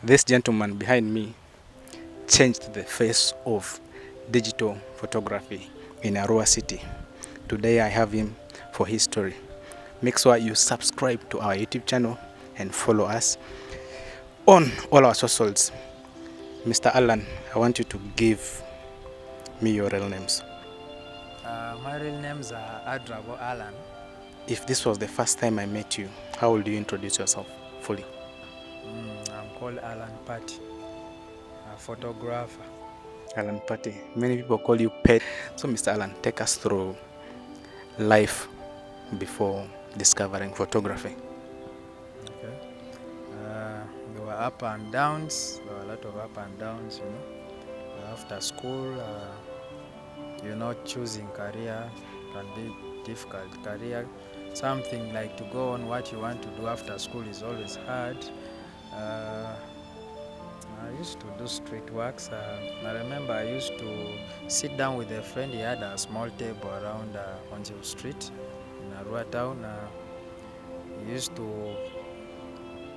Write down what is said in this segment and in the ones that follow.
This gentleman behind me changed the face of digital photography in Arua City. Today I have him for his story. Make sure you subscribe to our YouTube channel and follow us on all our socials. Mr. Alan, I want you to give me your real names. My real names are Arua Alan. If this was the first time I met you, how would you introduce yourself fully? I'm called Alan Patty, a photographer. Alan Patty. Many people call you Pet. So, Mr. Alan, take us through life before discovering photography. Okay. There were up and downs. There were a lot of up and downs, After school, choosing career can be difficult. Career, something like to go on what you want to do after school is always hard. I used to do street works. I remember I used to sit down with a friend. He had a small table around Onjil Street in Arua town. He used to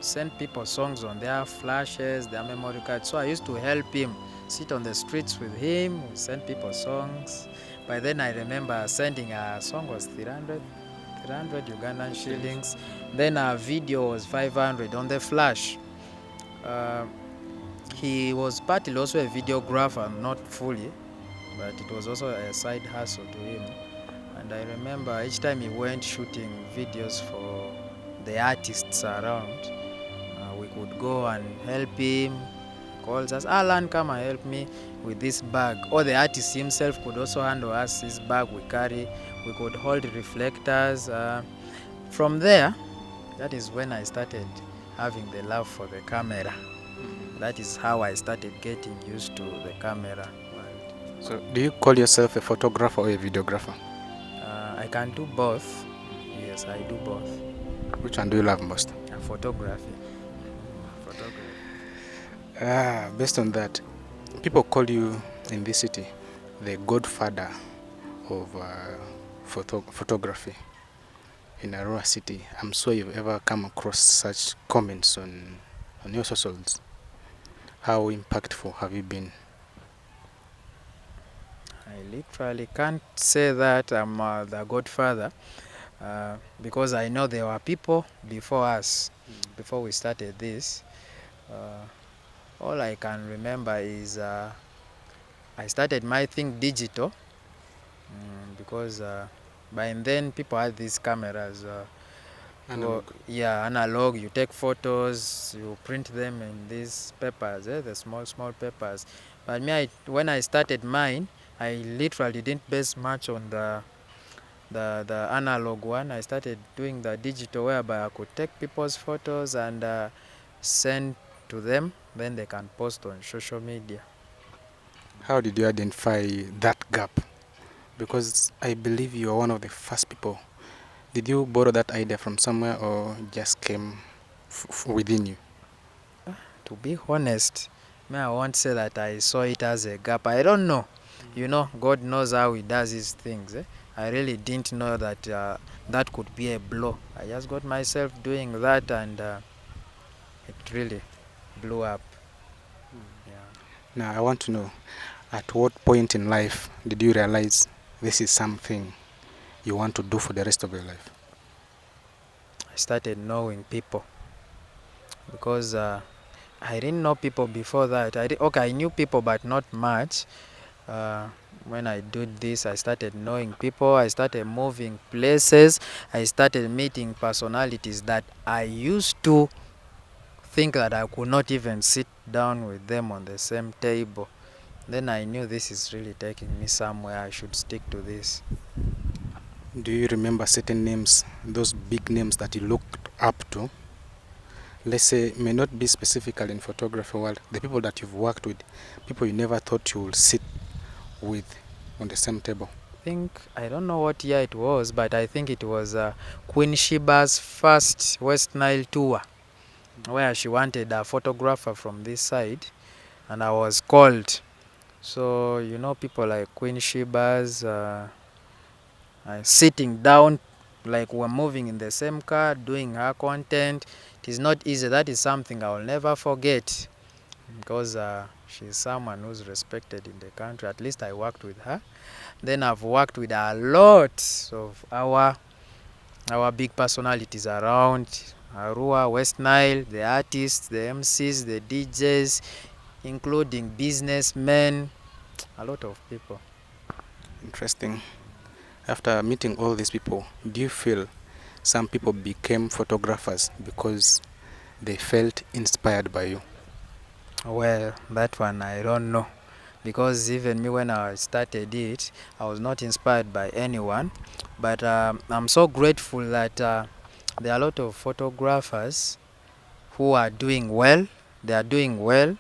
send people songs on their flashes, their memory cards. So I used to help him sit on the streets with him, send people songs. By then I remember sending a song was 300 Ugandan shillings. Then a video was 500 on the flash. He was partly also a videographer, not fully, but it was also a side hustle to him. And I remember each time he went shooting videos for the artists around, we could go and help him. He calls us, Alan, come and help me with this bag. Or the artist himself could also handle us his bag we carry. We could hold reflectors. From there, that is when I started having the love for the camera. That is how I started getting used to the camera world. So, do you call yourself a photographer or a videographer? I can do both. Yes, I do both. Which one do you love most? Photography. Based on that, people call you in this city the godfather of photography in Arua City. I'm sure you've ever come across such comments on your socials. How impactful have you been? I literally can't say that I'm the godfather because I know there were people before us, before we started this. All I can remember is I started my thing digital because by then people had these cameras. Analog. Analog. You take photos, you print them in these papers, the small papers. But me, when I started mine, I literally didn't base much on the analog one. I started doing the digital, whereby I could take people's photos and send to them, then they can post on social media. How did you identify that gap? Because I believe you are one of the first people. Did you borrow that idea from somewhere or just came within you? To be honest, I won't say that I saw it as a gap. I don't know. God knows how he does his things. I really didn't know that that could be a blow. I just got myself doing that and it really blew up. Now, I want to know, at what point in life did you realize this is something you want to do for the rest of your life? I started knowing people because I didn't know people before that. I knew people, but not much. When I did this, I started knowing people. I started moving places. I started meeting personalities that I used to think that I could not even sit down with them on the same table. Then I knew this is really taking me somewhere. I should stick to this. Do you remember certain names, those big names that you looked up to? Let's say, may not be specifically in photography world, the people that you've worked with, people you never thought you would sit with on the same table. I don't know what year it was, but I think it was Queen Sheba's first West Nile tour, where she wanted a photographer from this side, and I was called. So, people like Queen Sheba's sitting down, like we're moving in the same car, doing her content. It is not easy. That is something I will never forget. because she's someone who's respected in the country. At least I worked with her. Then I've worked with a lot of our big personalities around Arua, West Nile, the artists, the MCs, the DJs, including businessmen, a lot of people. Interesting. After meeting all these people, do you feel some people became photographers because they felt inspired by you? Well, that one I don't know, because even me, when I started it, I was not inspired by anyone, but I'm so grateful that there are a lot of photographers who are doing well. They are doing well.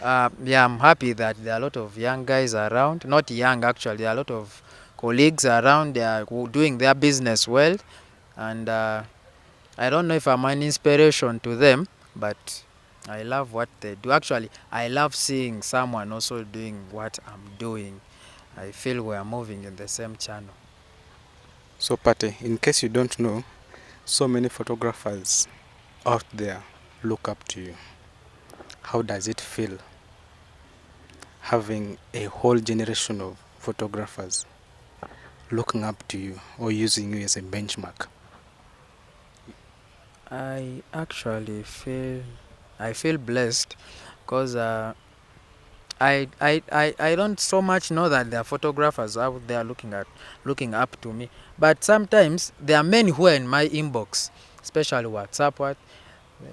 Yeah, I'm happy that there are a lot of young guys around. Not young, actually. There are a lot of colleagues around. They are doing their business well. And I don't know if I'm an inspiration to them, but I love what they do. Actually, I love seeing someone also doing what I'm doing. I feel we are moving in the same channel. So, Pate, in case you don't know, so many photographers out there look up to you. How does it feel having a whole generation of photographers looking up to you or using you as a benchmark? I actually feel blessed because I don't so much know that there are photographers out there looking up to me. But sometimes there are many who are in my inbox, especially WhatsApp.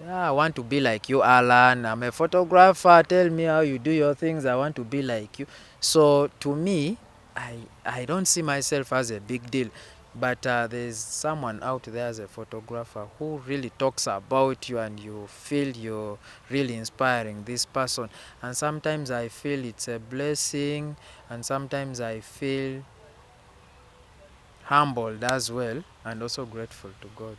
I want to be like you, Alan. I'm a photographer. Tell me how you do your things. I want to be like you. So to me, I don't see myself as a big deal. But there's someone out there as a photographer who really talks about you, and you feel you're really inspiring this person. And sometimes I feel it's a blessing, and sometimes I feel humbled as well, and also grateful to God.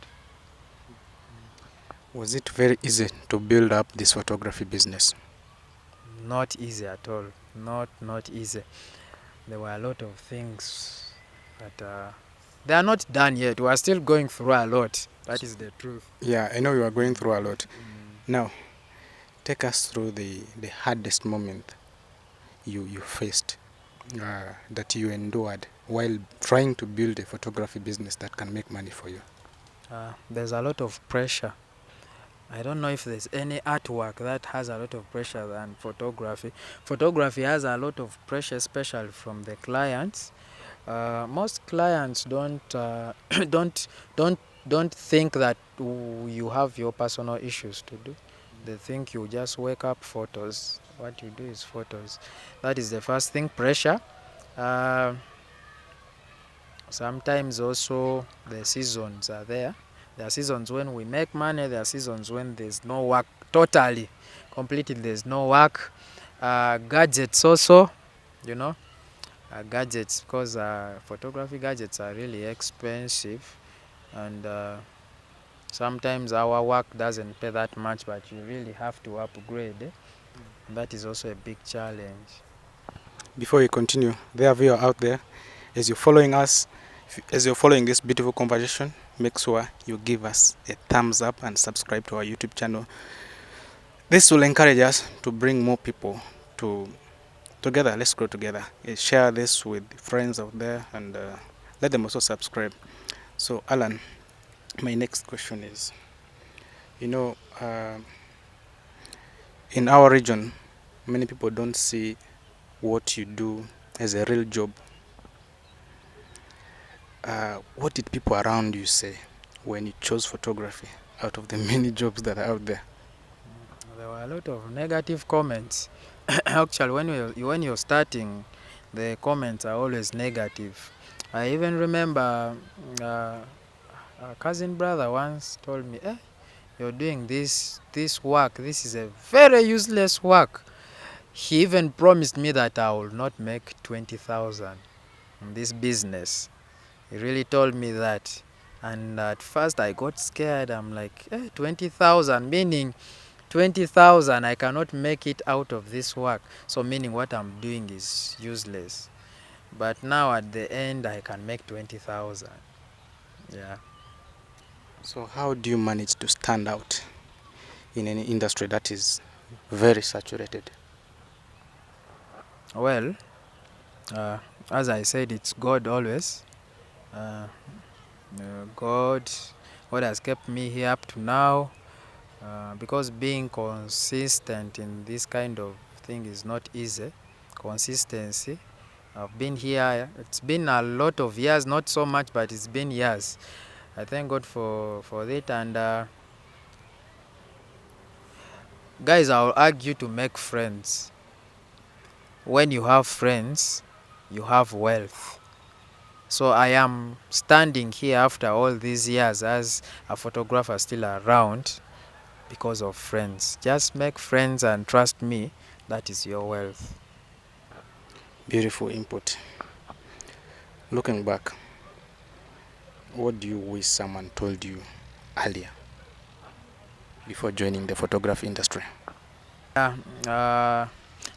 Was it very easy to build up this photography business? Not easy at all. Not easy. There were a lot of things that they are not done yet. We are still going through a lot. That is the truth. Yeah, I know you are going through a lot. Now, take us through the hardest moment you faced, that you endured while trying to build a photography business that can make money for you. There's a lot of pressure. I don't know if there's any artwork that has a lot of pressure than photography. Photography has a lot of pressure, especially from the clients. Most clients don't don't don't think that you have your personal issues to do. They think you just wake up photos. What you do is photos. That is the first thing. Pressure. Uh, Sometimes also the seasons are there. There are seasons when we make money. There are seasons when there's no work. Totally, completely, there's no work. Gadgets also, you know, gadgets, because photography gadgets are really expensive, and sometimes our work doesn't pay that much, but you really have to upgrade. That is also a big challenge. Before you continue, there are viewers out there, as you're following us, as you're following this beautiful conversation, make sure you give us a thumbs up and subscribe to our YouTube channel. This will encourage us to bring more people to together. Let's grow together. Share this with friends out there, and let them also subscribe. So, Alan, my next question is, you know, in our region, many people don't see what you do as a real job. What did people around you say when you chose photography out of the many jobs that are out there? There were a lot of negative comments. Actually, when you're starting, the comments are always negative. I even remember a cousin brother once told me, you're doing this work. This is a very useless work. He even promised me that I will not make 20,000 in this business. He really told me that. And at first I got scared. I'm like, 20,000, meaning 20,000, I cannot make it out of this work. So meaning what I'm doing is useless. But now at the end, I can make 20,000. Yeah. So how do you manage to stand out in any industry that is very saturated? Well, as I said, it's God always. Uh, God, God has kept me here up to now. Because being consistent in this kind of thing is not easy. Consistency. I've been here. It's been a lot of years, not so much, but it's been years. I thank God for it. And guys, I'll argue to make friends. When you have friends, you have wealth. So I am standing here after all these years as a photographer still around because of friends. Just make friends and trust me, that is your wealth. Beautiful input. Looking back, what do you wish someone told you earlier before joining the photography industry?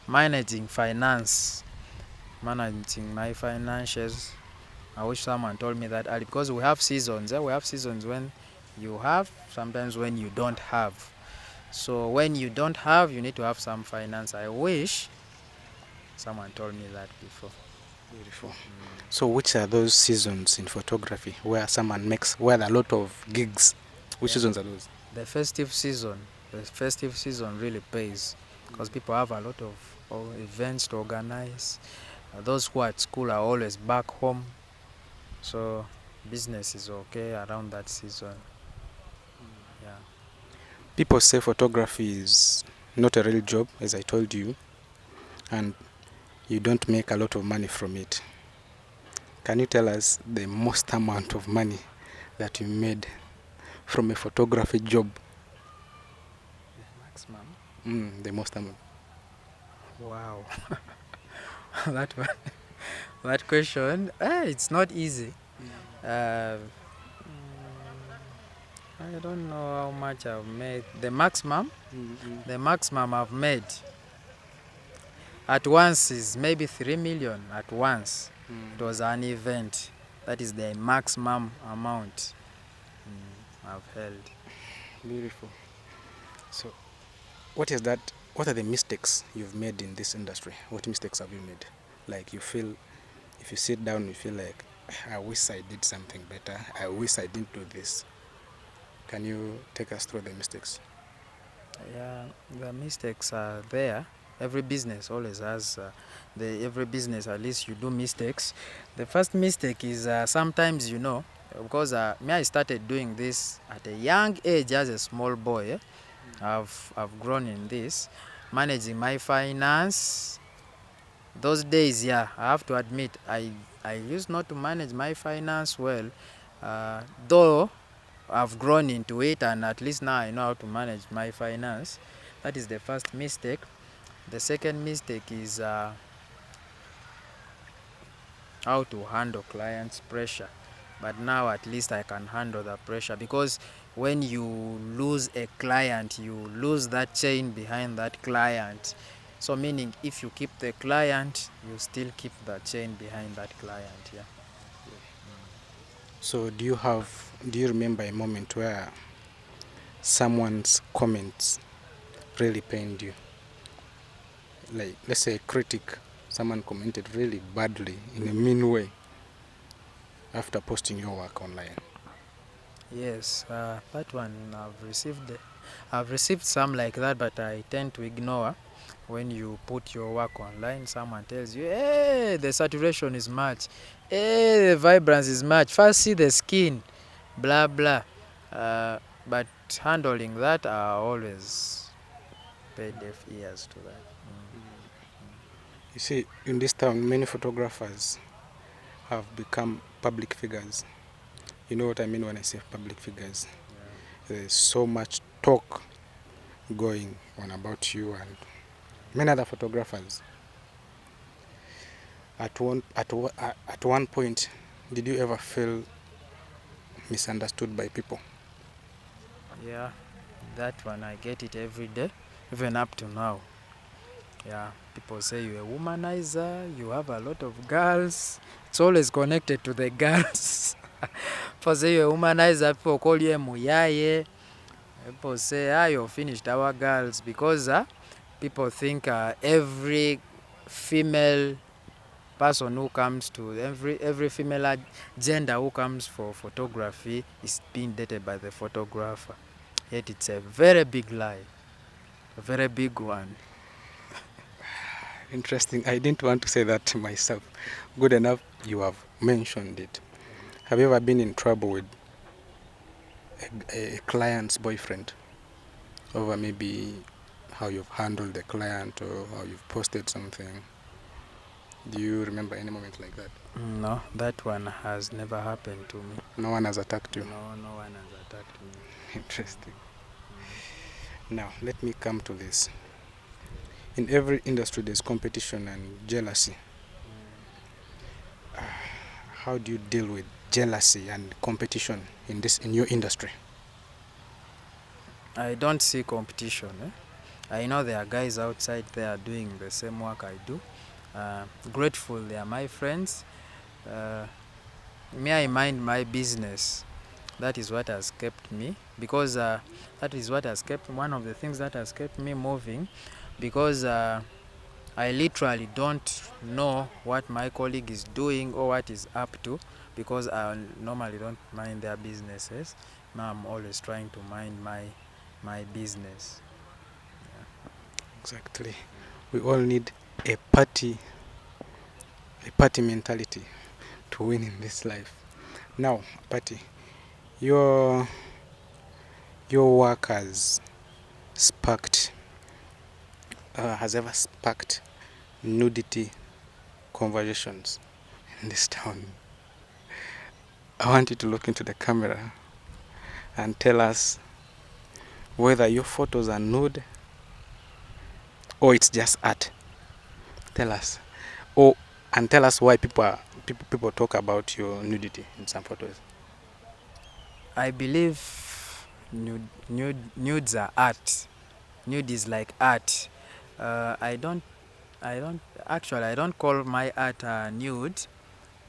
Managing finance, managing my finances. I wish someone told me that early, because we have seasons. We have seasons when you have, sometimes when you don't have. So when you don't have, you need to have some finance. I wish someone told me that before. Beautiful. So which are those seasons in photography where someone makes, where there are a lot of gigs? Which seasons are those? The festive season. The festive season really pays, because people have a lot of events to organize. Those who are at school are always back home. So business is okay around that season. Yeah. People say photography is not a real job, as I told you, and you don't make a lot of money from it. Can you tell us the most amount of money that you made from a photography job? Maximum. The most amount. Wow. that one, that question, it's not easy. I don't know how much I've made. The maximum I've made at once is maybe 3 million at once. It was an event. That is the maximum amount I've held. Beautiful. So, what is that? What are the mistakes you've made in this industry? What mistakes have you made? Like you feel, if you sit down, you feel like, I wish I did something better. I wish I didn't do this. Can you take us through the mistakes? Yeah, the mistakes are there. Every business always has every business, at least you do mistakes. The first mistake is sometimes, because me, I started doing this at a young age as a small boy. I've grown in this, managing my finance. Those days, I have to admit, I used not to manage my finance well, though I've grown into it, and at least now I know how to manage my finance. That is the first mistake. The second mistake is how to handle clients' pressure. But now at least I can handle the pressure, because when you lose a client, you lose that chain behind that client. So meaning, if you keep the client, you still keep the chain behind that client. Yeah. So, do you remember a moment where someone's comments really pained you? Like, let's say a critic, someone commented really badly in a mean way after posting your work online. Yes, that one I've received some like that, but I tend to ignore. When you put your work online, someone tells you, hey, the saturation is much, hey, the vibrance is much, first see the skin, blah blah. But handling that, I always pay deaf ears to that. You see, in this town, many photographers have become public figures. You know what I mean when I say public figures? There's so much talk going on about you and many other photographers. At one point, did you ever feel misunderstood by people? Yeah, that one I get it every day, even up to now. Yeah, people say you're a womanizer, you have a lot of girls. It's always connected to the girls. People say you're a womanizer, people call you a muyaye. People say, you've finished our girls, because people think every female person who comes to every female gender who comes for photography is being dated by the photographer. Yet it's a very big lie, a very big one. Interesting. I didn't want to say that to myself. Good enough, you have mentioned it. Have you ever been in trouble with a client's boyfriend over maybe how you've handled the client or how you've posted something? Do you remember any moment like that? No, that one has never happened to me. No one has attacked you? No one has attacked me. Interesting. Now, let me come to this. In every industry, there's competition and jealousy. How do you deal with jealousy and competition in your industry? I don't see competition. I know there are guys outside there doing the same work I do. Grateful they are my friends. Me, I mind my business. That is what has kept me, because that is what has kept, one of the things that has kept me moving, because I literally don't know what my colleague is doing or what is up to, because I normally don't mind their businesses. Now I'm always trying to mind my business. Exactly. We all need a party mentality to win in this life. Now, Patty, your work has ever sparked nudity conversations in this town. I want you to look into the camera and tell us whether your photos are nude or it's just art. Tell us. And tell us why people talk about your nudity in some photos. I believe nudes are art. Nude is like art. I don't call my art nude,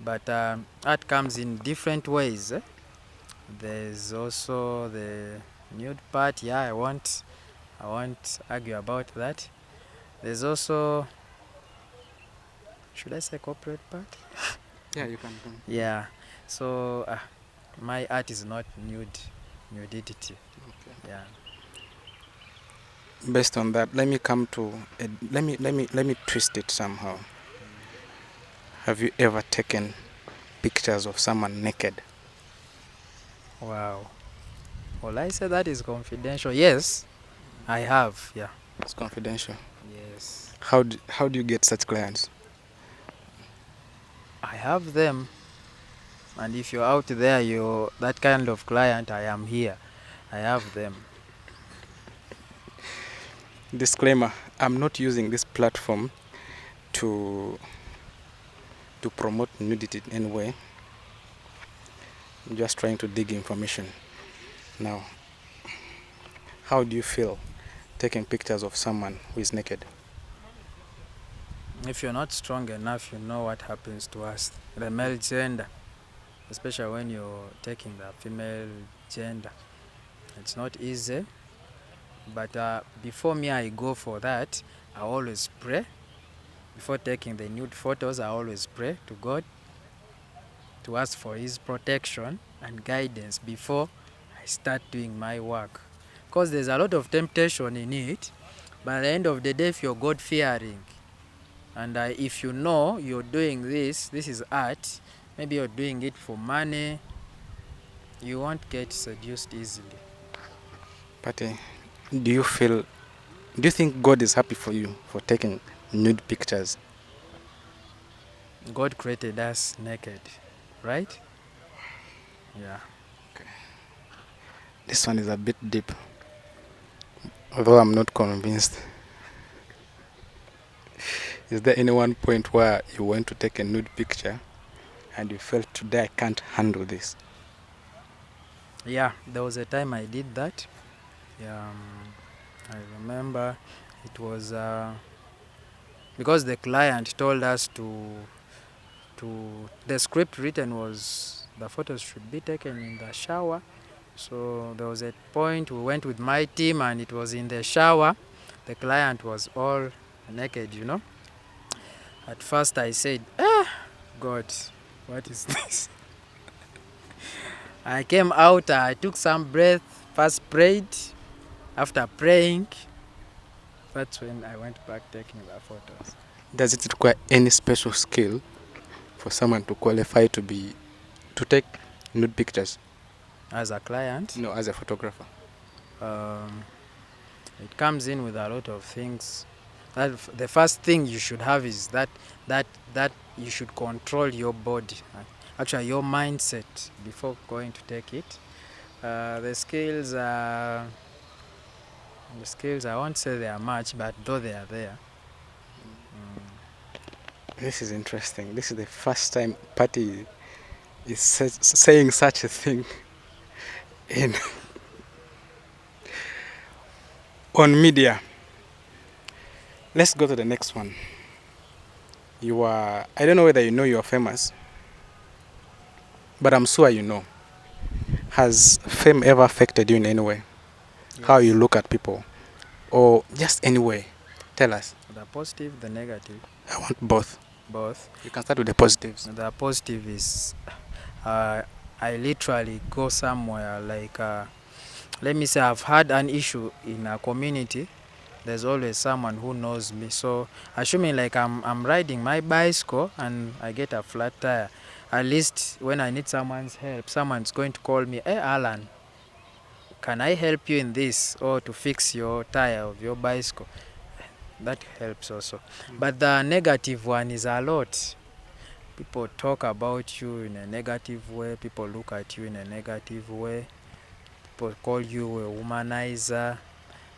but art comes in different ways. There's also the nude part. Yeah, I won't argue about that. There's also, should I say corporate part? Yeah, you can. Yeah. So my art is not nudity. Okay. Yeah. Based on that, let me twist it somehow. Have you ever taken pictures of someone naked? Wow. Well, I say that is confidential. Yes, I have. Yeah. It's confidential. Yes. How do you get such clients? I have them. And if you're out there, you're that kind of client, I am here. I have them. Disclaimer, I'm not using this platform to promote nudity in any way. I'm just trying to dig information. Now, how do you feel taking pictures of someone who is naked? If you're not strong enough, you know what happens to us, the male gender, especially when you're taking the female gender. It's not easy. But before me, I go for that, I always pray. Before taking the nude photos, I always pray to God to ask for His protection and guidance before I start doing my work. Because there's a lot of temptation in it, but at the end of the day, if you're God-fearing, and if you know you're doing this is art, maybe you're doing it for money, you won't get seduced easily. But do you think God is happy for you for taking nude pictures? God created us naked, right? Yeah. Okay. This one is a bit deep, although I'm not convinced. Is there any one point where you went to take a nude picture and you felt, today I can't handle this? Yeah, there was a time I did that. Yeah, I remember it was because the client told us the script written was the photos should be taken in the shower. So there was a point we went with my team and it was in the shower. the client was all naked, you know. At first I said, God, what is this? I came out, I took some breath, first prayed. After praying, that's when I went back taking the photos. Does it require any special skill for someone to qualify to take nude pictures? As a client, No, as a photographer. It comes in with a lot of things. The first thing you should have is that you should control your body, actually your mindset, before going to take it. The skills I won't say they are much, but though they are there. This is interesting. This is the first time Patty is saying such a thing in on media. Let's go to the next one. You are, I don't know whether you know you are famous, but I'm sure you know. Has fame ever affected you in any way? Yes. How you look at people? Or just any way? Tell us. The positive, the negative. I want both. Both. You can start with the positives. The positive is I literally go somewhere like let me say I've had an issue in a community. There's always someone who knows me. So assuming like I'm riding my bicycle and I get a flat tire, at least when I need someone's help, someone's going to call me, hey Alan, can I help you in this, or to fix your tire of your bicycle? That helps also. But the negative one is a lot. People talk about you in a negative way. People look at you in a negative way. People call you a womanizer.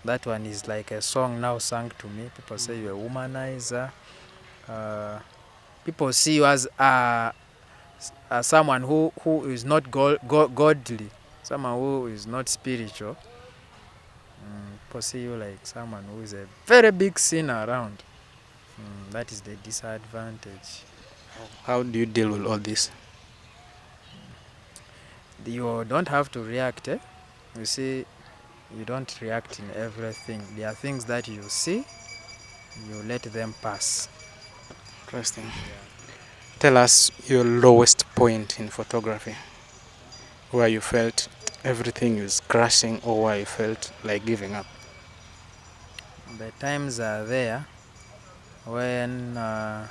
That one is like a song now sung to me. People say you're a womanizer. People see you as someone who is not godly, someone who is not spiritual. People see you like someone who is a very big sinner around. That is the disadvantage. How do you deal with all this? You don't have to react. You see, you don't react in everything. There are things that you see, you let them pass. Interesting. Tell us your lowest point in photography, where you felt everything is crashing or where you felt like giving up. The times are there when I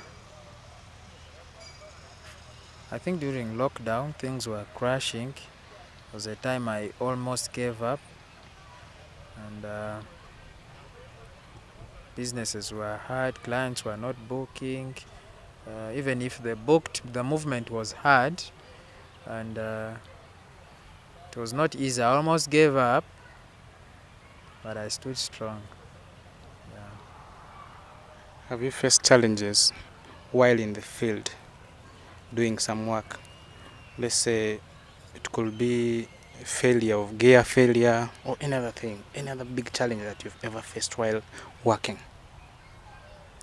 think during lockdown things were crashing. It was a time I almost gave up, and businesses were hard, clients were not booking. Even if they booked, the movement was hard, and it was not easy. I almost gave up, but I stood strong. Have you faced challenges while in the field doing some work? Let's say it could be failure of gear failure or any other thing, any other big challenge that you've ever faced while working.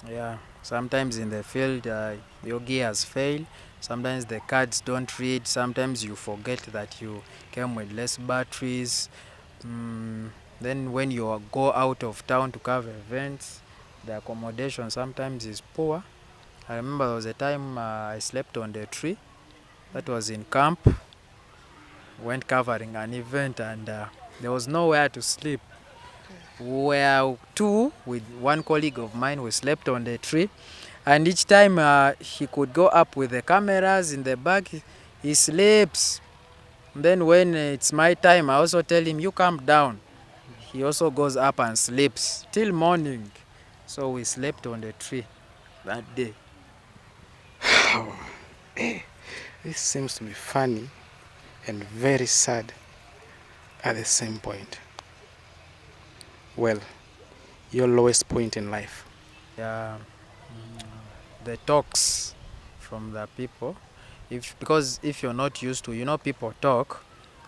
Yeah, sometimes in the field your gears fail, sometimes the cards don't read, sometimes you forget that you came with less batteries. Then when you go out of town to cover events, the accommodation sometimes is poor. I remember there was a time I slept on the tree. That was in camp. Went covering an event, and there was nowhere to sleep. We were two with one colleague of mine. We slept on the tree, and each time he could go up with the cameras in the back, he sleeps. Then when it's my time, I also tell him, you come down. He also goes up and sleeps till morning. So we slept on the tree that day. This seems to be funny and very sad at the same point. Well, your lowest point in life. Yeah, the talks from the people. Because if you're not used to, people talk.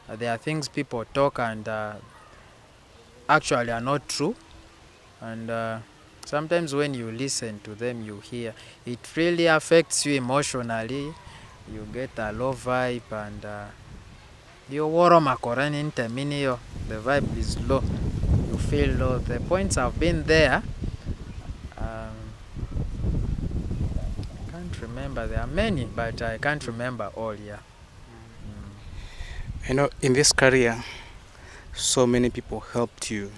There are things people talk and actually are not true. And sometimes when you listen to them, you hear, it really affects you emotionally. You get a low vibe, and the vibe is low. you feel low. The points have been there. Can't remember. There are many, but I can't remember all. Yeah. I know in this career, so many people helped you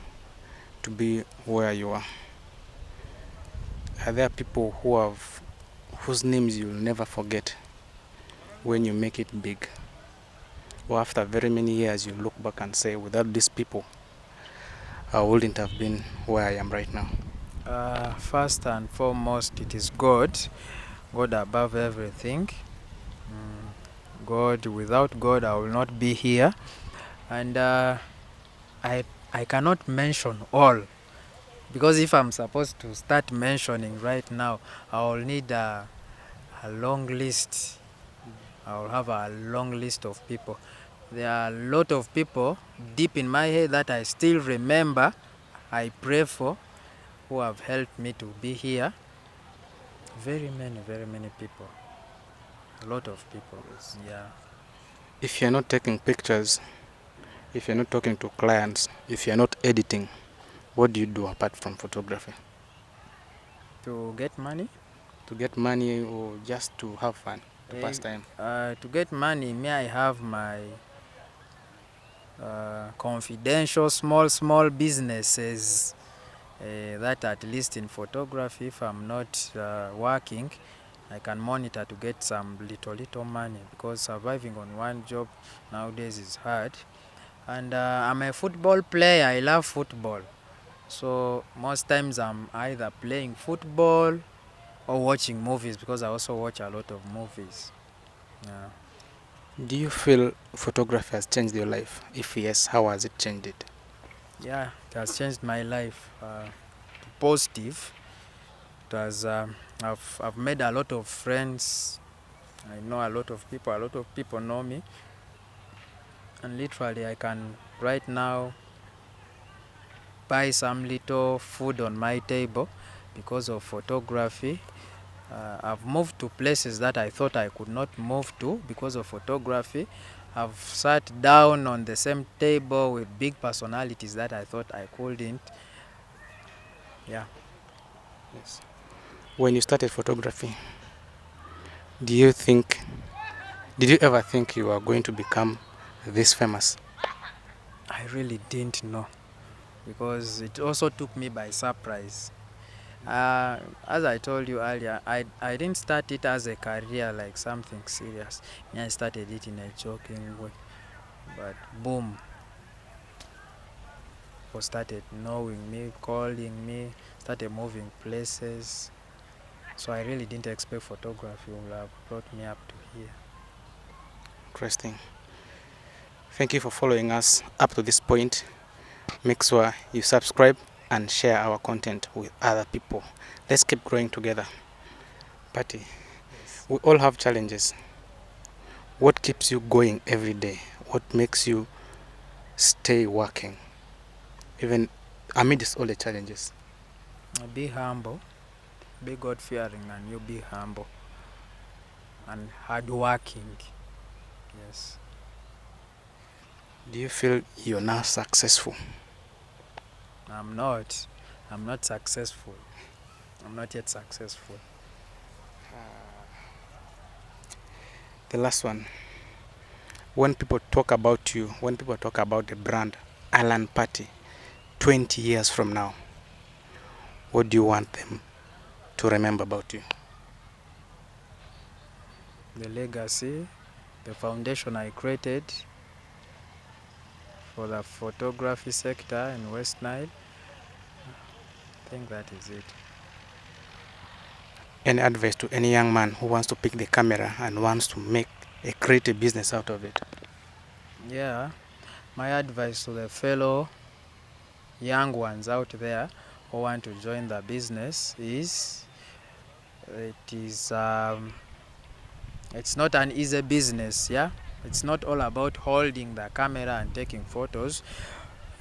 to be where you are. Are there people whose names you'll never forget when you make it big? Or after very many years, you look back and say, without these people, I wouldn't have been where I am right now. First and foremost, it is God. God above everything. God, without God, I will not be here. And I cannot mention all, because if I'm supposed to start mentioning right now, I will need a long list. I will have a long list of people. There are a lot of people deep in my head that I still remember, I pray for, who have helped me to be here. Very many people. A lot of people. Yeah. If you're not taking pictures, if you're not talking to clients, if you're not editing, what do you do apart from photography? To get money? To get money or just to have fun, to pass time? To get money, may I have my confidential small businesses that at least in photography, if I'm not working, I can monitor to get some little money, because surviving on one job nowadays is hard. And I'm a football player. I love football, so most times I'm either playing football or watching movies, because I also watch a lot of movies. Yeah. Do you feel photography has changed your life? If yes, how has it changed it? Yeah, it has changed my life to positive. It has, I've made a lot of friends. I know a lot of people know me. And literally I can right now buy some little food on my table because of photography. I've moved to places that I thought I could not move to because of photography. I've sat down on the same table with big personalities that I thought I couldn't. Yeah. Yes. When you started photography, did you ever think you were going to become this famous? I really didn't know, because it also took me by surprise. As I told you earlier, I didn't start it as a career, like something serious. I started it in a joking way, but boom, people started knowing me, calling me, started moving places. So I really didn't expect photography would have brought me up to here. Interesting. Thank you for following us up to this point. Make sure you subscribe and share our content with other people. Let's keep growing together. Patty, Yes. we all have challenges. What keeps you going every day? What makes you stay working, even amidst all the challenges? Be humble, be God-fearing, and you be humble and hardworking. Yes. Do you feel you're now successful? I'm not successful. I'm not yet successful. The last one. When people talk about you, when people talk about the brand Alan Patty 20 years from now, what do you want them to remember about you? The legacy, the foundation I created for the photography sector in West Nile. I think that is it. Any advice to any young man who wants to pick the camera and wants to make a creative business out of it? Yeah, my advice to the fellow young ones out there who want to join the business is, it's not an easy business. Yeah, it's not all about holding the camera and taking photos.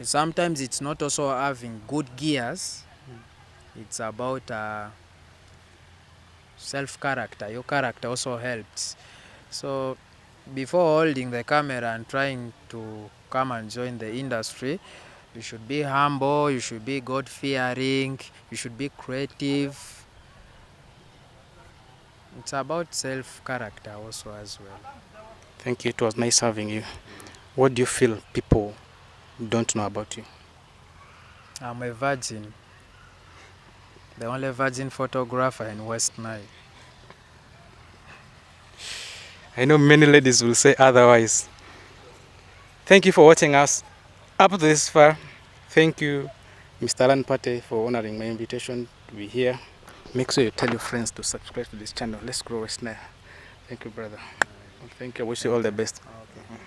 Sometimes it's not also having good gears. It's about self-character. Your character also helps. So before holding the camera and trying to come and join the industry, You should be humble, you should be God-fearing, you should be creative. It's about self-character also as well. Thank you. It was nice having you. What do you feel people don't know about you? I'm a virgin. The only virgin photographer in West Nile. I know many ladies will say otherwise. Thank you for watching us up to this far. Thank you, Mr. Alan Pate, for honoring my invitation to be here. Make sure you tell your friends to subscribe to this channel. Let's grow West Nile. Thank you, brother. Thank you. I wish you all the best. Okay.